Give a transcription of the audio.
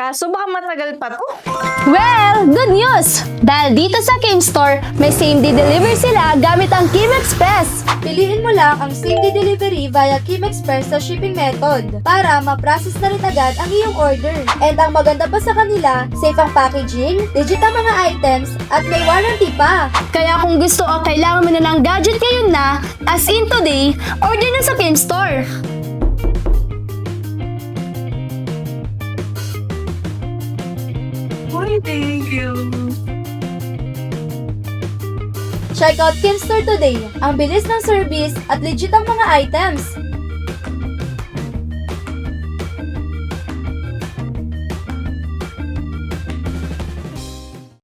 Kaso baka matagal pa to. Well, good news! Dahil dito sa Kim Store, may same-day delivery sila gamit ang Kim Express. Piliin mo lang ang same-day delivery via Kim Express sa shipping method para ma-process na rin agad ang iyong order. And ang maganda pa sa kanila, safe ang packaging, legit ang mga items, at may warranty pa. Kaya kung gusto o kailangan mo na ng gadget ngayon na, as in today, order na sa Kim Store. Uy, thank you. Check out Kim Store today. Ang bilis ng service at legit ang mga items.